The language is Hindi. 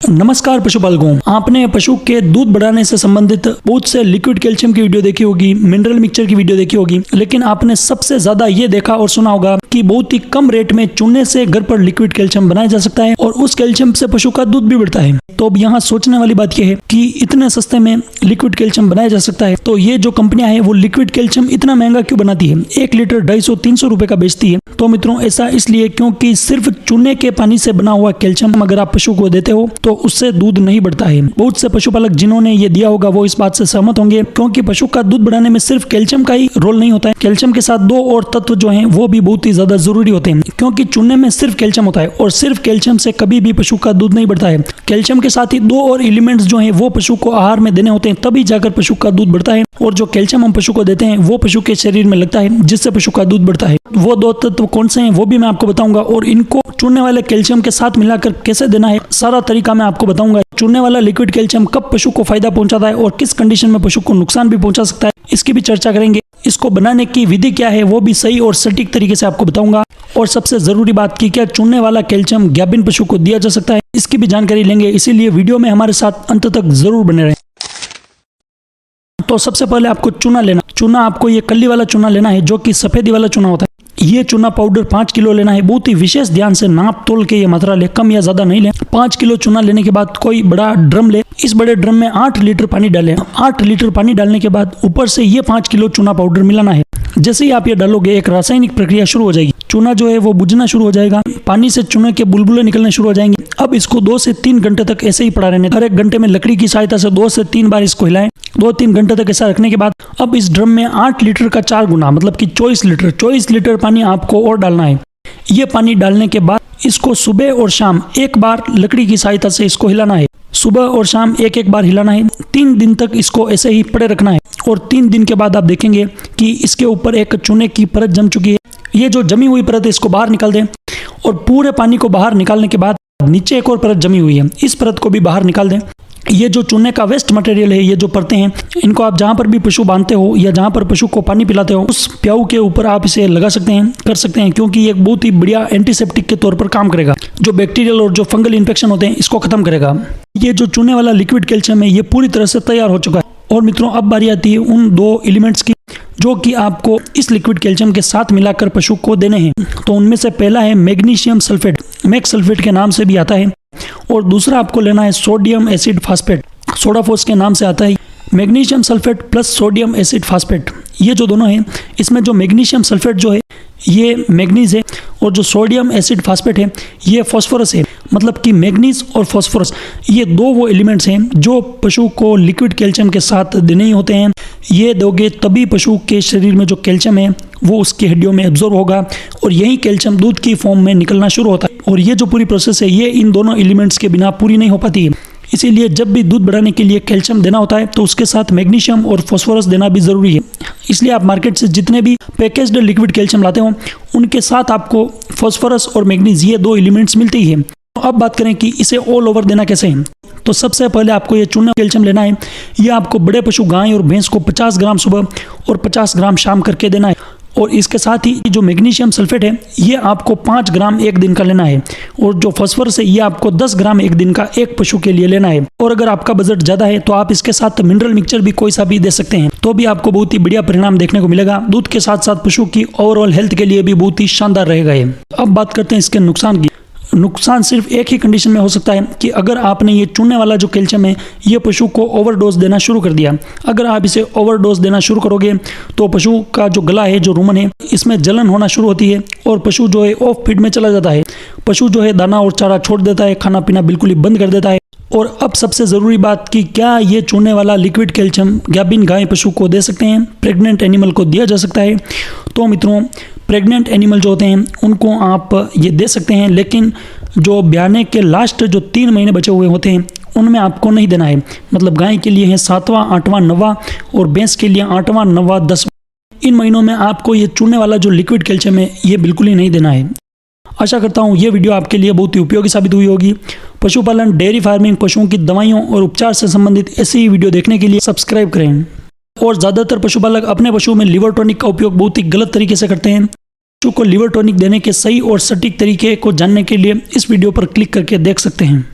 नमस्कार पशुपालकों, आपने पशु के दूध बढ़ाने से संबंधित बहुत से लिक्विड कैल्शियम की वीडियो देखी होगी, मिनरल मिक्सचर की वीडियो देखी होगी, लेकिन आपने सबसे ज्यादा ये देखा और सुना होगा कि बहुत ही कम रेट में चूने से घर पर लिक्विड कैल्शियम बनाया जा सकता है और उस कैल्शियम से पशु का दूध भी बढ़ता है। तो अब यहाँ सोचने वाली बात यह है कि इतने सस्ते में लिक्विड कैल्शियम बनाया जा सकता है, तो ये जो कंपनियां हैं वो लिक्विड कैल्शियम इतना महंगा क्यों बनाती है? 1 लीटर 250-300 रुपए का बेचती है। तो मित्रों, ऐसा इसलिए क्योंकि सिर्फ चूने के पानी से बना हुआ कैल्शियम अगर आप पशु को देते हो तो उससे दूध नहीं बढ़ता है। बहुत से पशुपालक जिन्होंने ये दिया होगा वो इस बात से सहमत होंगे, क्योंकि पशु का दूध बढ़ाने में सिर्फ कैल्शियम का ही रोल नहीं होता है। कैल्शियम के साथ 2 और तत्व जो हैं वो भी बहुत ही ज्यादा जरूरी होते हैं, क्योंकि चूने में सिर्फ कैल्शियम होता है और सिर्फ कैल्शियम से कभी भी पशु का दूध नहीं बढ़ता है। कैल्शियम के साथ ही 2 और एलिमेंट्स जो हैं वो पशु को आहार में देने होते हैं, तभी जाकर पशु का दूध बढ़ता है। और जो कैल्शियम हम पशु को देते हैं वो पशु के शरीर में लगता है, जिससे पशु का दूध बढ़ता है। वो 2 तत्व कौन से हैं वो भी मैं आपको बताऊंगा, और इनको चूने वाले कैल्शियम के साथ मिलाकर कैसे देना है सारा तरीका मैं आपको बताऊंगा। चूने वाला लिक्विड कैल्शियम कब पशु को फायदा पहुंचाता है और किस कंडीशन में पशु को नुकसान भी पहुंचा सकता है, इसकी भी चर्चा करेंगे। इसको बनाने की विधि क्या है वो भी सही और सटीक तरीके से आपको बताऊंगा। और सबसे जरूरी बात की क्या चूने वाला कैल्शियम गाभिन पशु को दिया जा सकता है, इसकी भी जानकारी लेंगे, इसीलिए वीडियो में हमारे साथ अंत तक जरूर बने रहें। तो सबसे पहले आपको चूना लेना। चूना आपको ये कली वाला चूना लेना है, जो कि सफेदी वाला चूना होता है। ये चूना पाउडर 5 किलो लेना है। बहुत ही विशेष ध्यान से नाप तोल के ये मात्रा ले, कम या ज्यादा नहीं ले। 5 किलो चूना लेने के बाद कोई बड़ा ड्रम ले, इस बड़े ड्रम में 8 लीटर पानी डालें। 8 लीटर पानी डालने के बाद ऊपर से ये 5 किलो चूना पाउडर मिलाना है। जैसे ही आप ये डालोगे एक रासायनिक प्रक्रिया शुरू हो जाएगी, चूना जो है वो बुझना शुरू हो जाएगा, पानी से चूने के बुलबुले निकलने शुरू हो जाएंगे। अब इसको 2 से 3 घंटे तक ऐसे ही पड़ा रहने। हर 1 घंटे में लकड़ी की सहायता से 2 से 3 बार इसको हिलाएं। 2-3 घंटे तक ऐसा रखने के बाद अब इस ड्रम में 8 लीटर का 4 गुना मतलब कि 24 लीटर पानी आपको और डालना है। ये पानी डालने के बाद इसको सुबह और शाम 1 बार लकड़ी की सहायता से इसको हिलाना है। सुबह और शाम 1-1 बार हिलाना है। 3 दिन तक इसको ऐसे ही पड़े रखना है, और 3 दिन के बाद आप देखेंगे कि इसके ऊपर एक चूने की परत जम चुकी है। ये जो जमी हुई परत है इसको बाहर निकाल दें, और पूरे पानी को बाहर निकालने के बाद नीचे एक और परत जमी हुई है, इस परत को भी बाहर निकाल दें। ये जो चूने का वेस्ट मटेरियल है, ये जो परतें हैं, इनको आप जहाँ पर भी पशु बांधते हो या जहाँ पर पशु को पानी पिलाते हो उस प्याऊ के ऊपर आप इसे लगा सकते हैं, कर सकते हैं, क्योंकि ये एक बहुत ही बढ़िया एंटीसेप्टिक के तौर पर काम करेगा। जो बैक्टीरियल और जो फंगल इन्फेक्शन होते हैं इसको खत्म करेगा। ये जो चूने वाला लिक्विड कैल्शियम है ये पूरी तरह से तैयार हो चुका है। और मित्रों, अब बारी आती है उन 2 एलिमेंट्स की जो कि आपको इस लिक्विड कैल्शियम के साथ मिलाकर पशु को देने हैं। तो उनमें से पहला है मैग्नीशियम सल्फेट, मैक सल्फेट के नाम से भी आता है, और दूसरा आपको लेना है सोडियम एसिड फास्फेट, सोडाफोस के नाम से आता है। Magnesium sulphate plus sodium acid phosphate, ये जो दोनों हैं, इसमें जो मैग्नीशियम सल्फेट जो है ये मैग्नीज है, और जो सोडियम एसिड फास्फेट है ये फास्फोरस है। मतलब कि मैग्नीज और फास्फोरस ये 2 वो एलिमेंट्स हैं जो पशु को लिक्विड कैल्शियम के साथ देने ही होते हैं। ये दोगे तभी पशु के शरीर में जो कैल्शियम है वो उसकी हड्डियों में एब्जॉर्ब होगा, और यही कैल्शियम दूध की फॉर्म में निकलना शुरू होता है। और ये जो पूरी प्रोसेस है ये इन दोनों एलिमेंट्स के बिना पूरी नहीं हो पाती है। इसीलिए जब भी दूध बढ़ाने के लिए कैल्शियम देना होता है तो उसके साथ मैग्नीशियम और फास्फोरस देना भी जरूरी है। इसलिए आप मार्केट से जितने भी पैकेज्ड लिक्विड कैल्शियम लाते हो उनके साथ आपको फास्फोरस और मैग्नीज ये 2 एलिमेंट्स मिलते ही है। अब बात करें कि इसे ऑल ओवर देना कैसे है, तो सबसे पहले आपको ये चूना कैल्शियम लेना है। ये आपको बड़े पशु गाय और भैंस को 50 ग्राम सुबह और 50 ग्राम शाम करके देना है। और इसके साथ ही जो मैग्नीशियम सल्फेट है ये आपको 5 ग्राम 1 दिन का लेना है, और जो फास्फोरस है ये आपको 10 ग्राम 1 दिन का एक पशु के लिए लेना है। और अगर आपका बजट ज़्यादा है तो आप इसके साथ मिनरल मिक्सचर भी कोई सा भी दे सकते हैं, तो भी आपको बहुत ही बढ़िया परिणाम देखने को मिलेगा। दूध के साथ साथ पशु की ओवरऑल हेल्थ के लिए भी बहुत ही शानदार रहेगा ये। अब बात करते हैं इसके नुकसान की। नुकसान सिर्फ एक ही कंडीशन में हो सकता है कि अगर आपने ये चूने वाला जो कैल्शियम है ये पशु को ओवरडोज देना शुरू कर दिया। अगर आप इसे ओवरडोज देना शुरू करोगे तो पशु का जो गला है, जो रुमन है, इसमें जलन होना शुरू होती है और पशु जो है ऑफ फीड में चला जाता है। पशु जो है दाना और चारा छोड़ देता है, खाना पीना बिल्कुल ही बंद कर देता है। और अब सबसे ज़रूरी बात कि क्या ये चूने वाला लिक्विड कैल्शियम गाभिन गाय पशु को दे सकते हैं, प्रेग्नेंट एनिमल को दिया जा सकता है? तो मित्रों, प्रेग्नेंट एनिमल जो होते हैं उनको आप ये दे सकते हैं, लेकिन जो ब्याने के लास्ट जो 3 महीने बचे हुए होते हैं उनमें आपको नहीं देना है। मतलब गाय के लिए है 7वां, 8वां, 9वां, और भैंस के लिए 8वां, 9वां, 10वां। इन महीनों में आपको ये चूने वाला जो लिक्विड कैल्शियम है ये बिल्कुल ही नहीं देना है। आशा करता हूँ ये वीडियो आपके लिए बहुत ही उपयोगी साबित हुई होगी। पशुपालन, डेयरी फार्मिंग, पशुओं की दवाइयों और उपचार से संबंधित ऐसी ही वीडियो देखने के लिए सब्सक्राइब करें। और ज़्यादातर पशुपालक अपने पशुओं में लिवर टॉनिक का उपयोग बहुत ही गलत तरीके से करते हैं। पशु को लिवर टॉनिक देने के सही और सटीक तरीके को जानने के लिए इस वीडियो पर क्लिक करके देख सकते हैं।